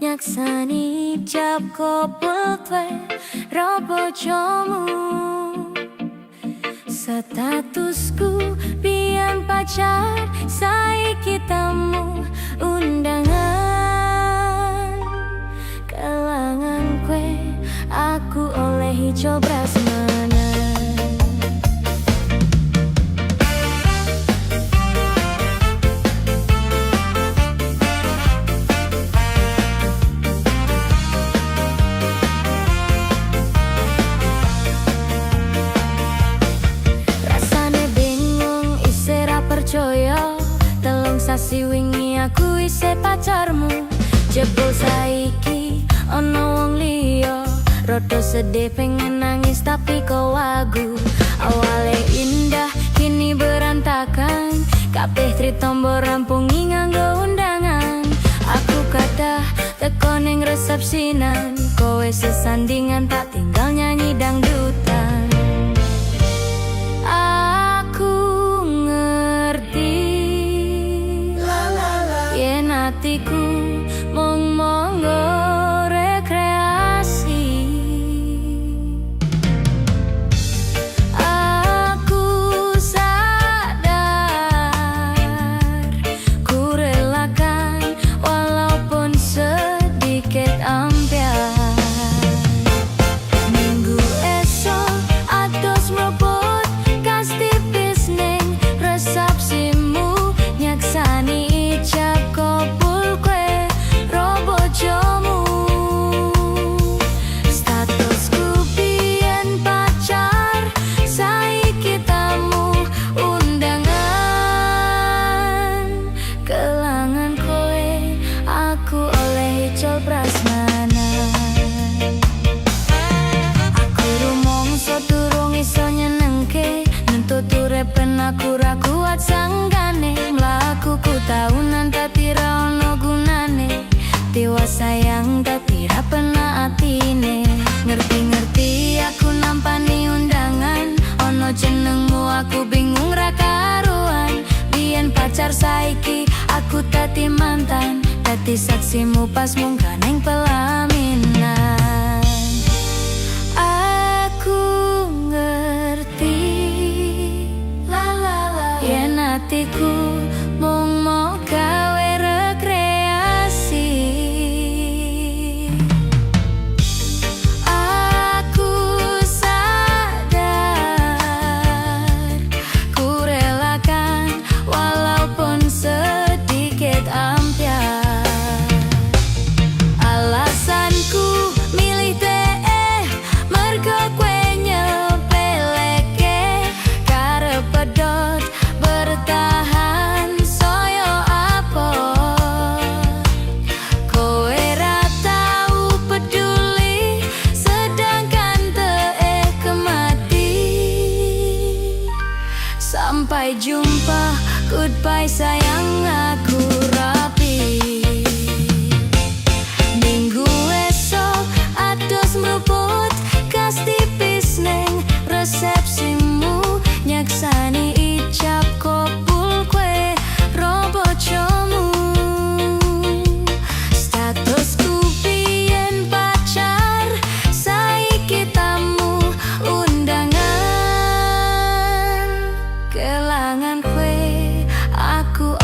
nyaksani jab kopul twe robo jomu. Statusku biyen pacar, saiki tamu undangan. Kelangan kue, aku olehi coba semana. Telung sasi wingi aku isih pacarmu, jebul saiki ana wong liya. Rada sedih pengen nangis tapi kok wagu. Awale indah kini berantakan, kabeh trito mbok rampungi nganggo undangan. Aku kadah teko ning resepsinan, kowe sesandingan tak tinggal nyanyi dangdutan. Hatiku mong monggo rekreasi. Aku sadar ku relakan walaupun sedikit ampian. Minggu esok ados mlebut kas tipis ning resepsimu, nyaksani ijab kopul prasmanan. Aku rumangsa durung iso nyenengke, nuntut urepen aku ra kuat sanggane. Mlakuku taunan tapi ra ono gunane, tiwas sayang tapi ra pena atine. Ngerti-ngerti aku nampani undangan, ono jenengmu aku bingung ra karuan. Biyen pacar saiki aku tadi mantan, dadi saksimu pas munggah neng pelaminan. Aku ngerti yen atiku mung mau gawe rekreasi. Aku sadar ku relakan walaupun sedikit ampian. Sampai jumpa, goodbye sayang, aku rapi. Minggu esok ados mlebut kas tipis neng resepsimu, nyaksani ijab kopul kue robo jomu. Statusku biyen pacar, saiki tamu undangan. Kelangan kue, aku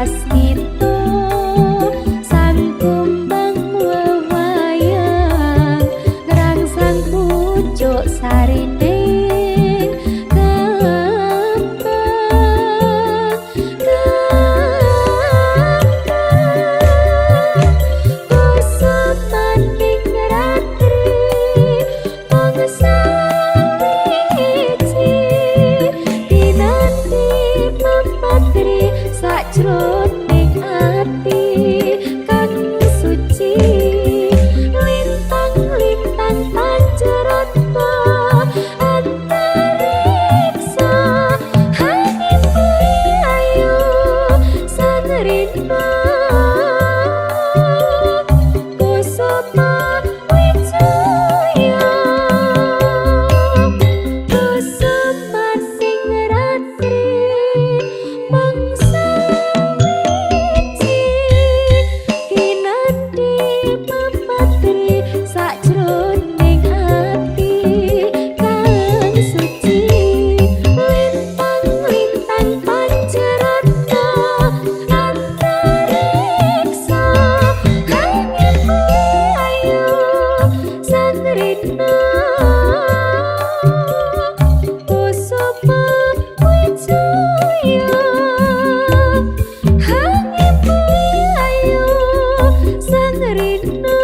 pas kita sang kumbang wewayang ngrangsang pucuk sarine Jroning ati kang suci lintang-lintang pancerata antariksa hatiku ayo sanrina kusuma wijaya kusuma sing ratri mangsa sajroning ati kang suci lintang-lintang pancerata antariksa hangitku ayo sanrina kusuma wijaya hangitku ayo sanrina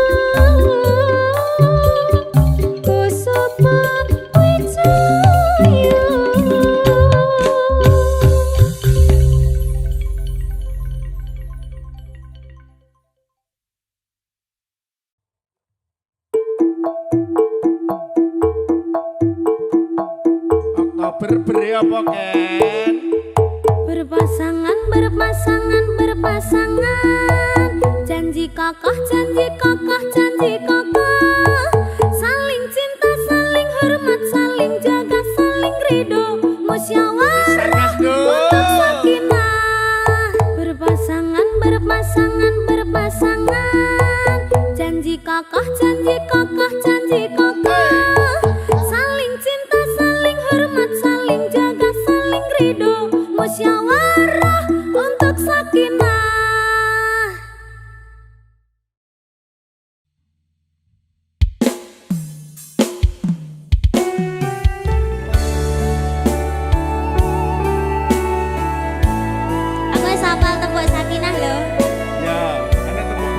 Berberi apa Ken? Berpasangan, berpasangan, berpasangan. Janji kokoh, janji kokoh, janji kokoh. Saling cinta, saling hormat, saling jaga, saling ridho, musyawarah untuk sakinah. Berpasangan, berpasangan, berpasangan. Janji kokoh, janji kokoh, janji kokoh. Saling cinta, saling hormat, saling jaga, saling ridho, musyawarah untuk sakinah. Aku wis hafal tembok sakinah lho. Ya, ana tembok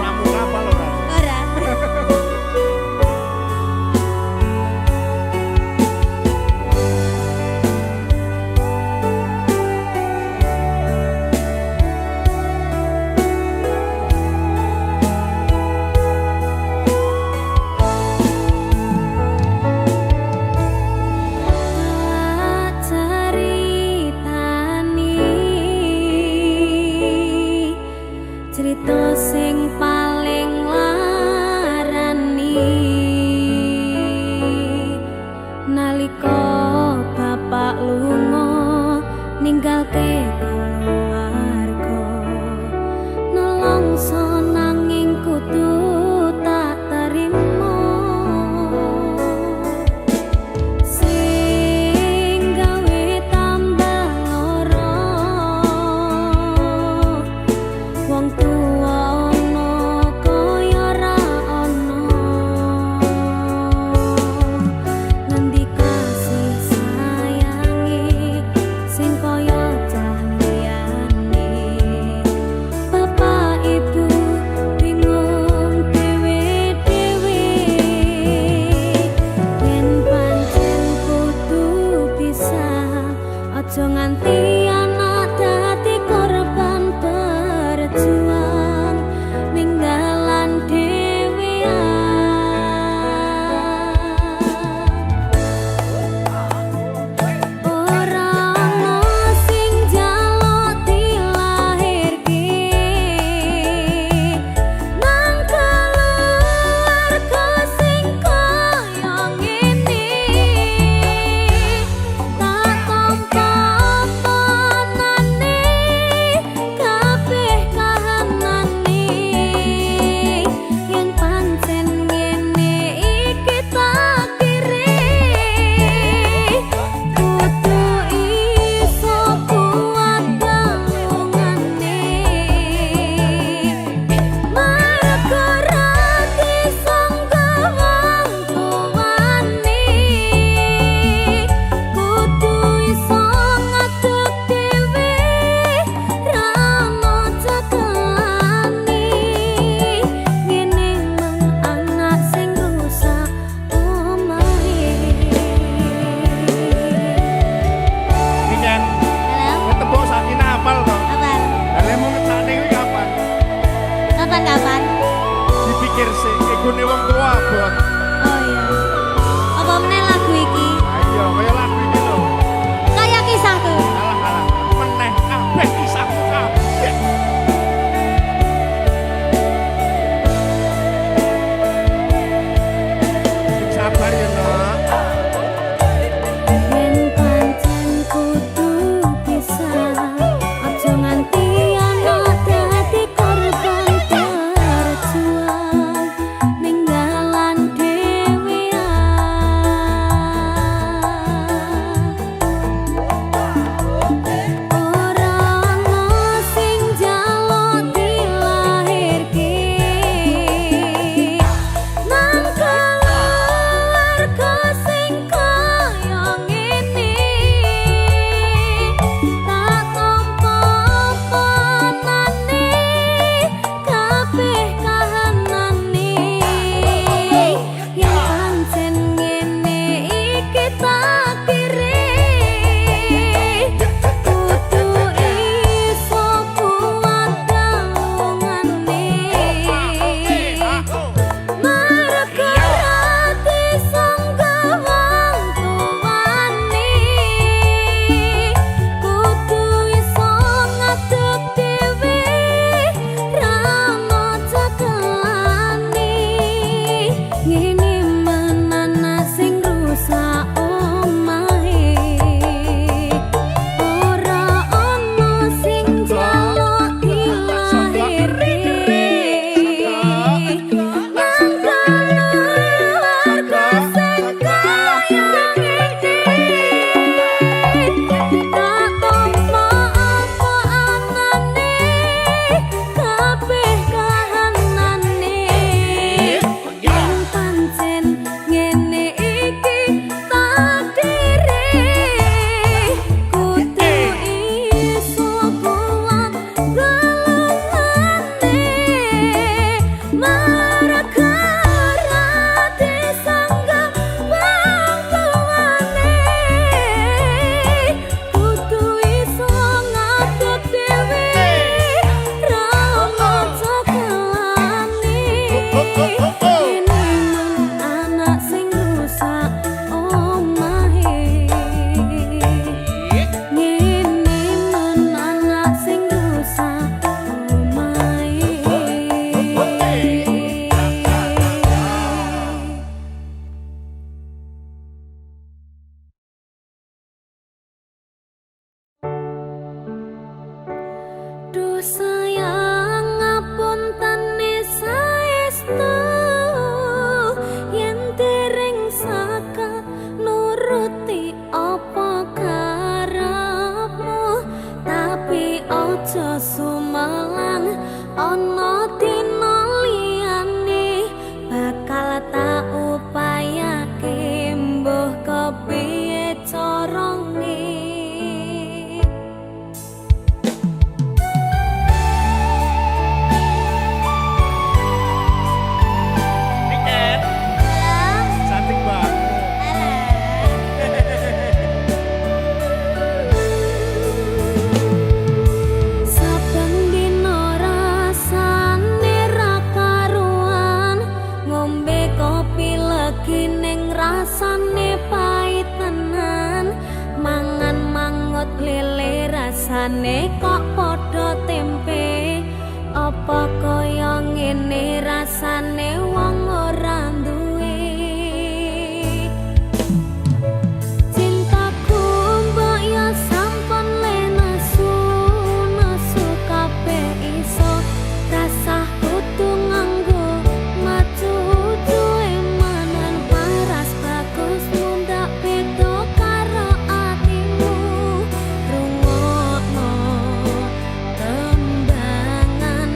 Duh sayang ngapuntene saestu yen dereng saka nuruti apa karepmu tapi aja sumelang ana dina liyane bakal tak upayake mbuh kepiye carane. Cantik banget. Saben dina rasane ra karuan ngombe kopi legi ning rasane pait tenan mangan mangut lele rasane kok padha tempe apa kaya ngene rasane wong ora duwe. Cintaku mbok ya sampun le nesu kabeh iso rasah kudu nganggo macu emanan paras bagus mundak beda karo atimu rungokno tembangan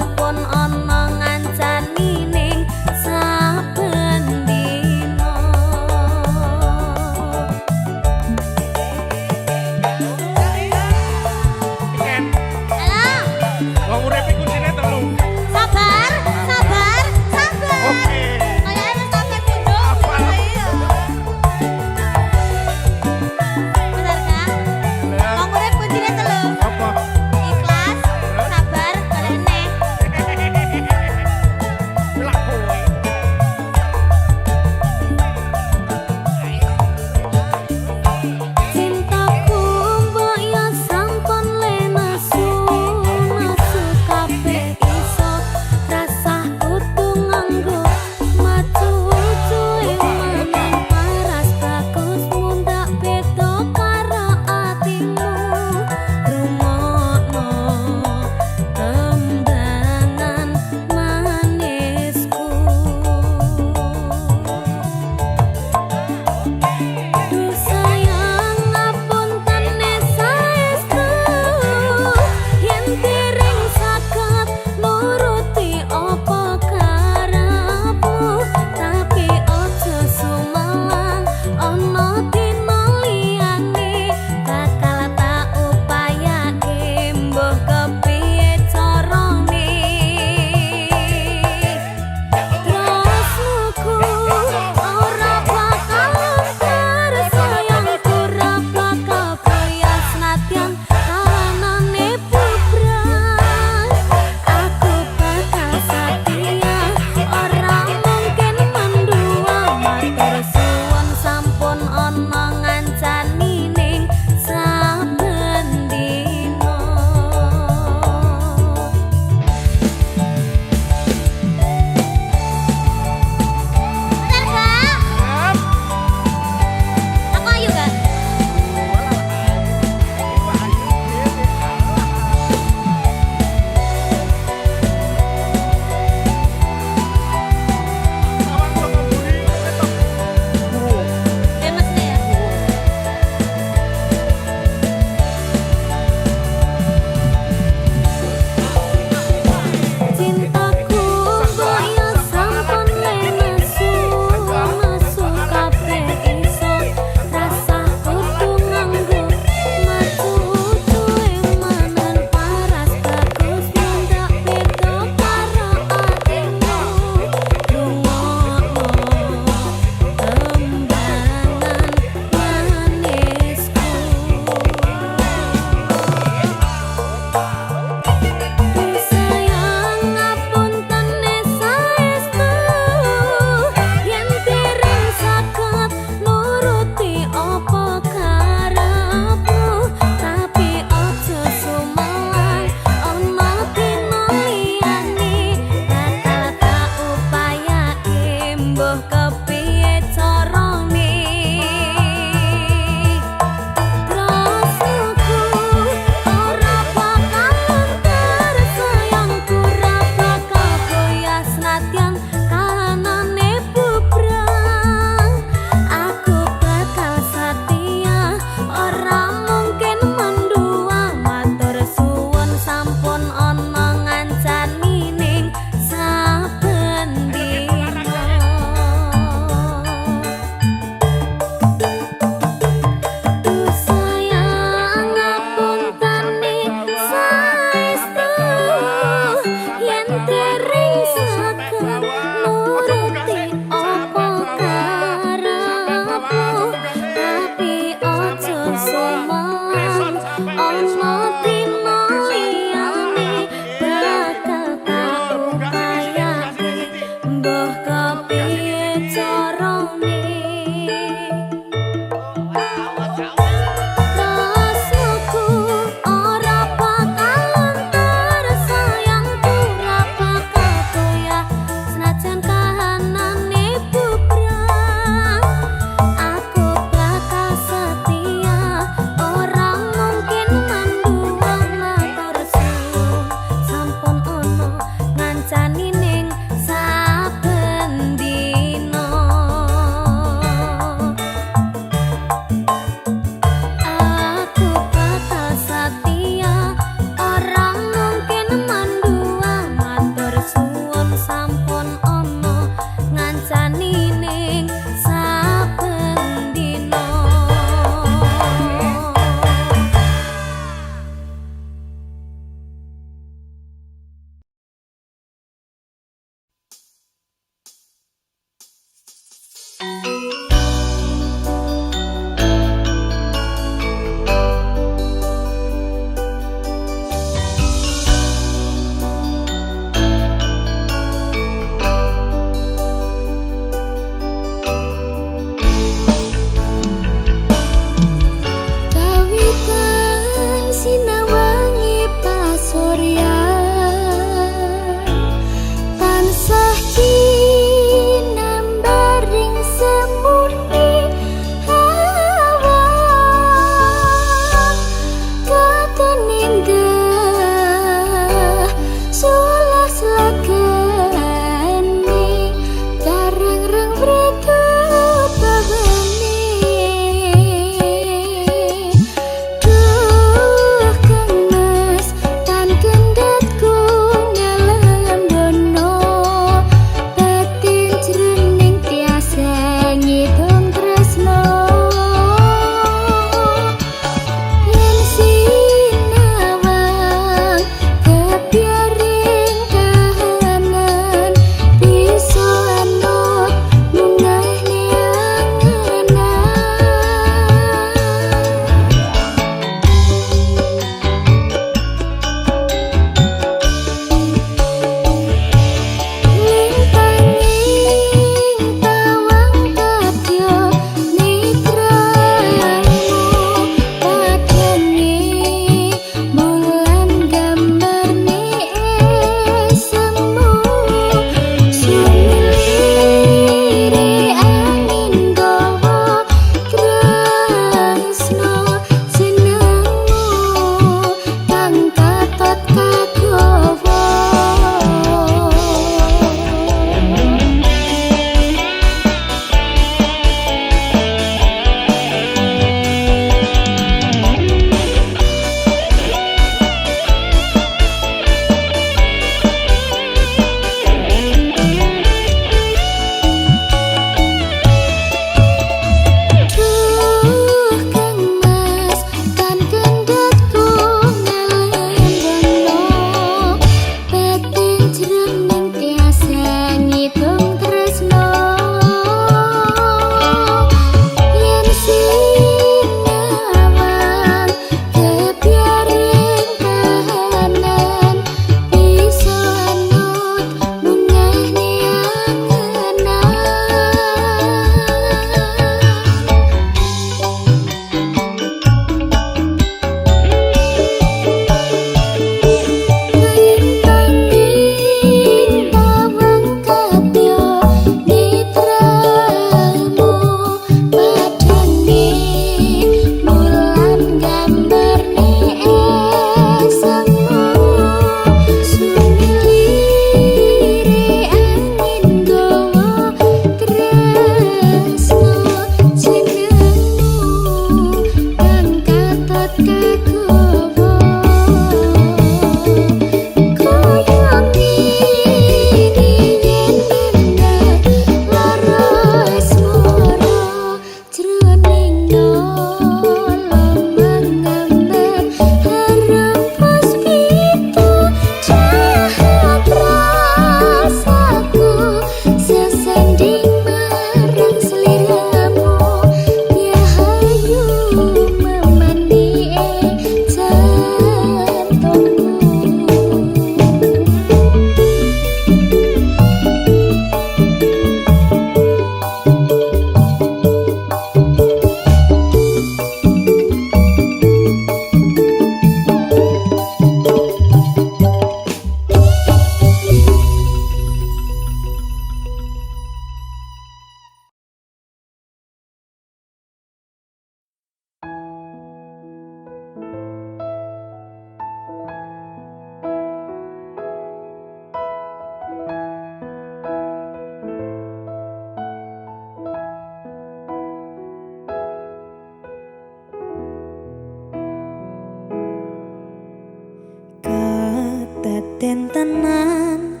Edan tenan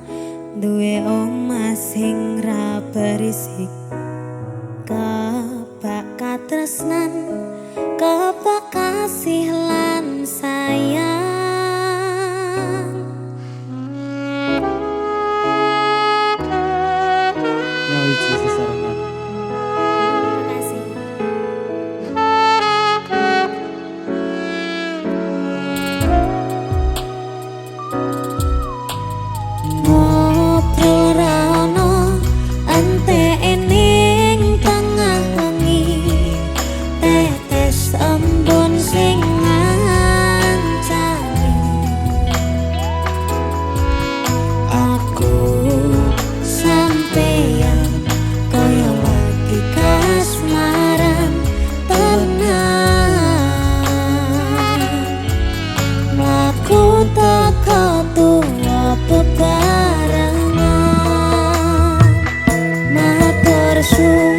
duwe omah sing ra berisik, kebak katresnan, kebak kasih lan sayang. Nyawiji sesarengan. Ngobrol ra ono entek ning tengah wengi, tetes embun sing ngancani. Aku sampeyan koyo lagi kasmaran tenan, mlaku teko tuwa bebarengan, matur suwun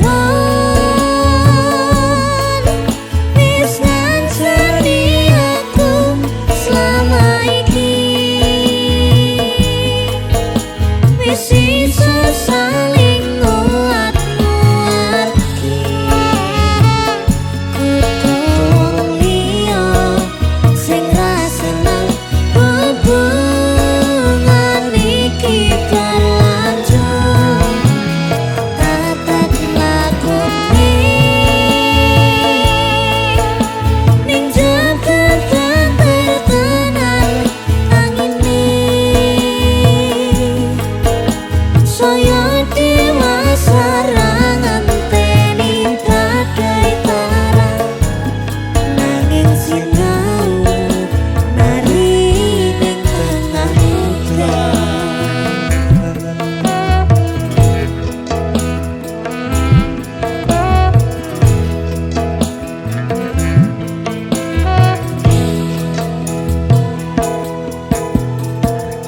wis ngancani aku selama iki, wis iso saling nguat-nguatke. Kudu liya sing ra seneng hubungan iki berlanjut, tatap lakune ning jagat tenan angine. Saya dewasa ra ngenteni badai parah, nanging sinau mari ning tengah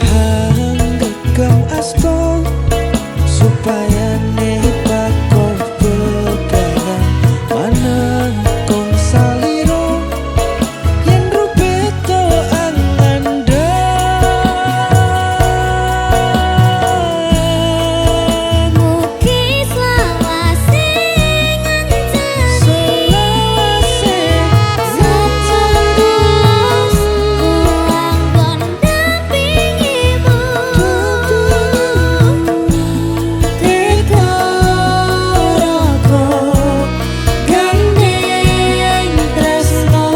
Hanggegam asto supaya nebat kau begaran manang kong saliro yen rupeto angandang. mugi selawase ngancani, Selawase sajan tulus kuanggon dampingimu. Teka raga gandeng tresno.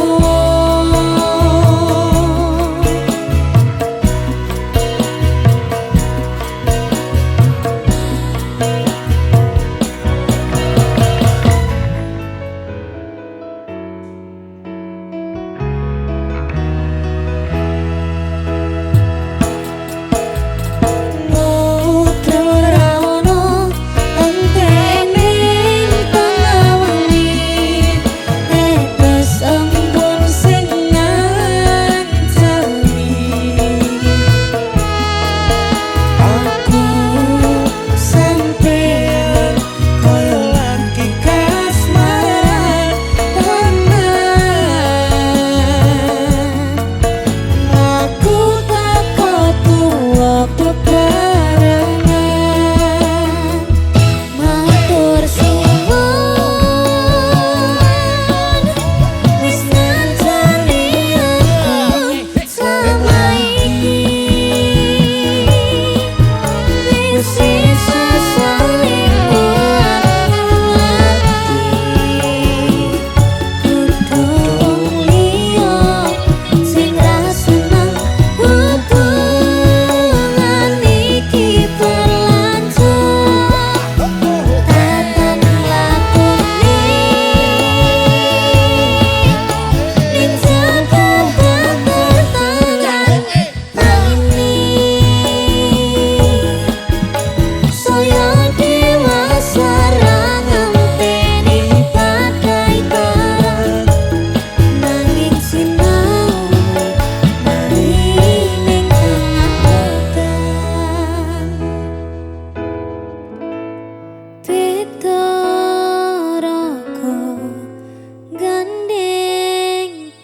Ngobrol ra ono entek ning tengah wengi, tetes embun sing ngancani. Aku sampeyan koyo lagi kasmaran tenan, Aku teko tuwa bebarengan, matur suwun wis ngancani aku selama iki, wis iso saling nguat-nguatke. Kudu liya sing ra seneng hubungan iki berlanjut, tatap lakune ning jagat tenan angine. Saya dewasa ra ngenteni badai parah, nanging sinau mari ning tengah udan. Beda raga gandeng. gandeng '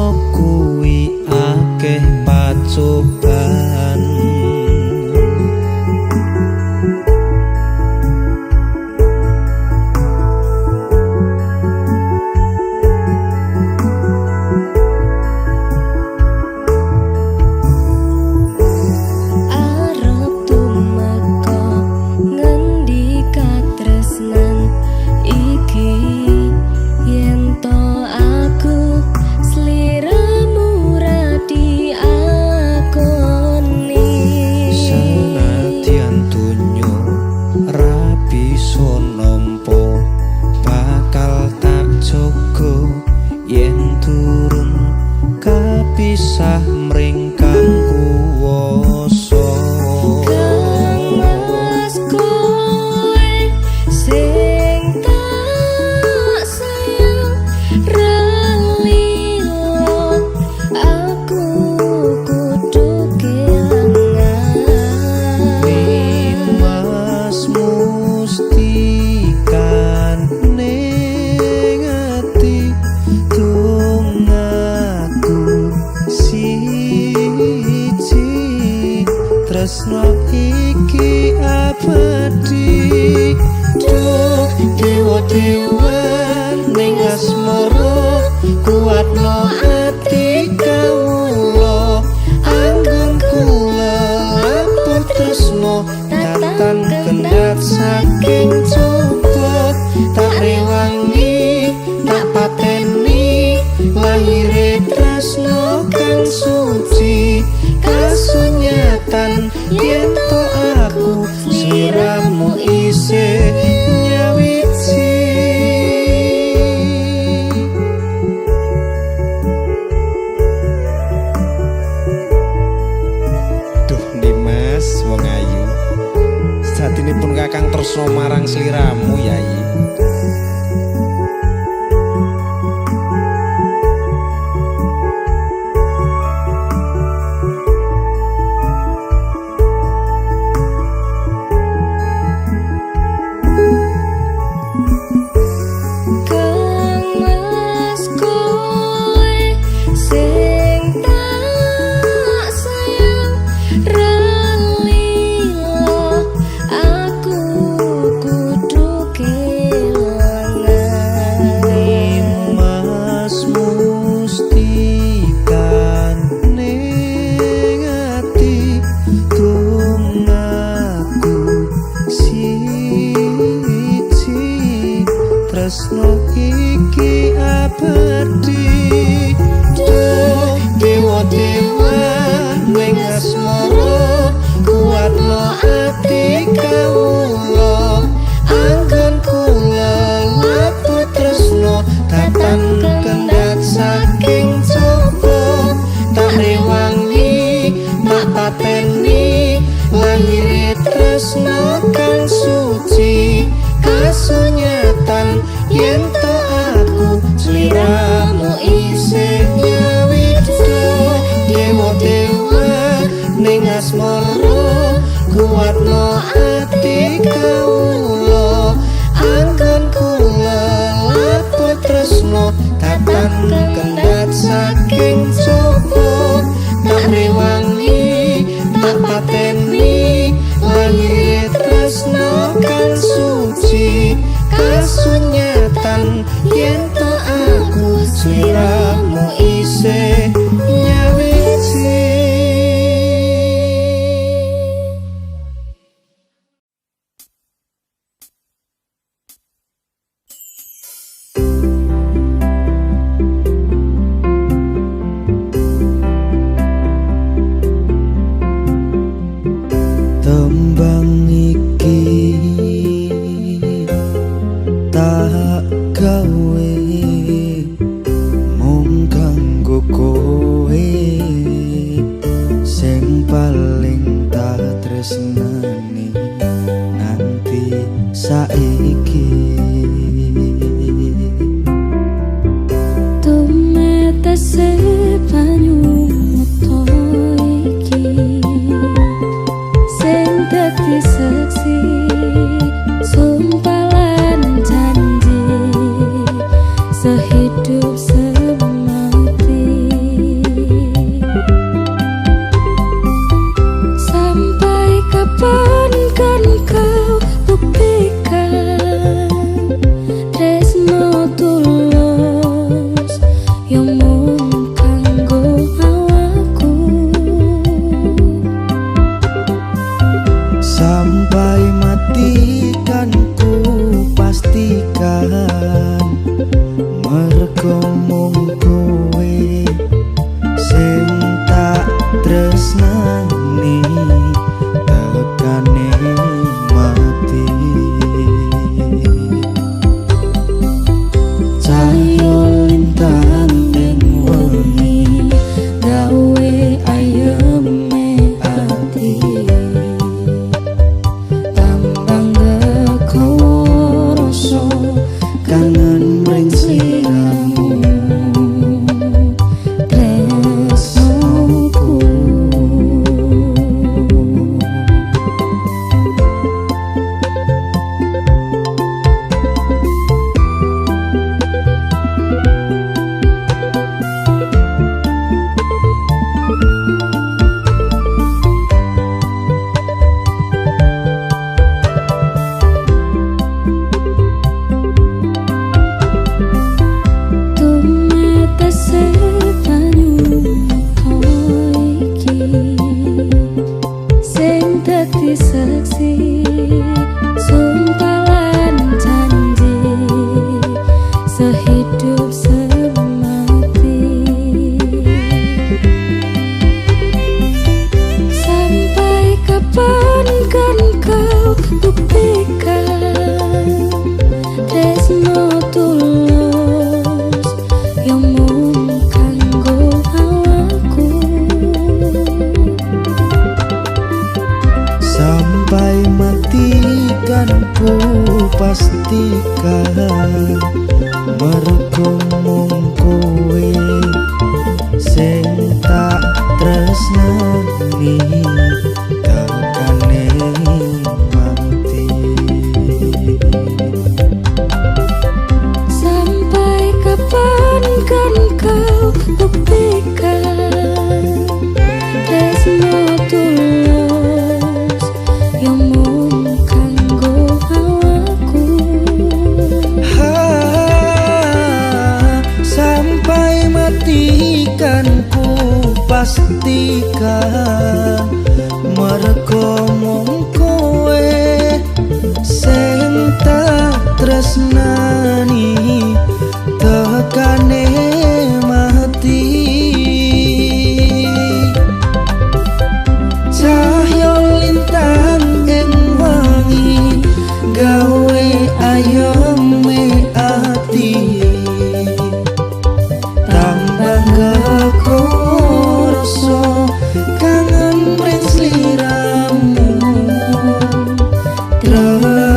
tresno kuwi akeh pacobaan. Arep tumeka ngendi katresnan iki yen to aku sliramu ra diakoni. Senadyan dunyo ra bisa nampa bakal tak jaga yen turun kapisah mring kang kuwasa. Kangmas kowe sing tak sayang relilo aku kudu kelangan. Mas mustikan ning ati tunggu siji tresno iki abadi. Duh dewa-dewa ning asmara kuatno ati kawula anggon kula laput tresno tatan kendhat saking coba tak rewangi tak pateni lahire tresno kang suci kasunyatan yen to aku sliramu isih nyawiji. Duh Dimas wong ayu satinipun kakang tresno marang sliramu Yayi. Kangmas kowe sing tak sayang relilo aku kudu kelangan. Mas mustikan ning ati tunggu siji tresno iki abadi. Duh dewa-dewa ning asmara kuatno ati kawula anggon kula laput tresno tatan kendhat saking coba tak rewangi tak pateni lahire tresno kang suci kasunyatan yen to aku sliramu isih nyawiji. Dewa-dewa ning asmara kuatno ati kawula anggon kula laput tresno tatan kendhat saking coba tak rewangi tak pateni lahire tresno kang suci kasunyatan yen to aku sliramu isih nyawiji. Tembang iki tak gawe mung kanggo kowe. pastikan mergo mung kowe sing tak tresnani tekane mati. Sampai kapan kan kau buktikan tresno tulus yang mung kanggo awakku. Sampai mati kan ku pastikan mergo mung kowe sing tak tresnani tekane mati. Cahya lintang ing wangi gawe ayeme ati tambah kekrasa kangen mring sliramu tresnoku.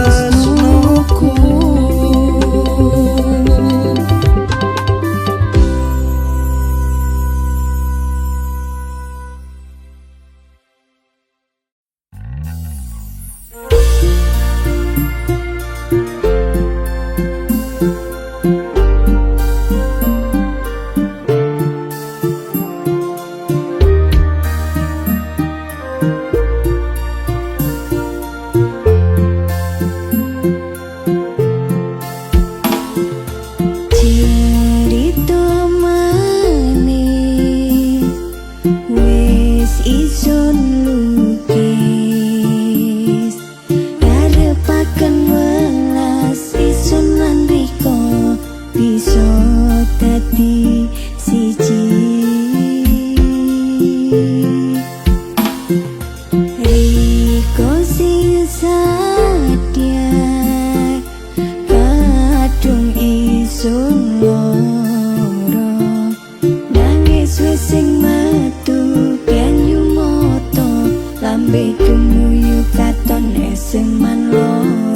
Cerita manis wis isun lukis karepaken welas isun lan riko bisa dadi siji. Riko sing sadya kadung isun loro nangis wis sing metu penyu moto lambe kumuyu katon eseman loro.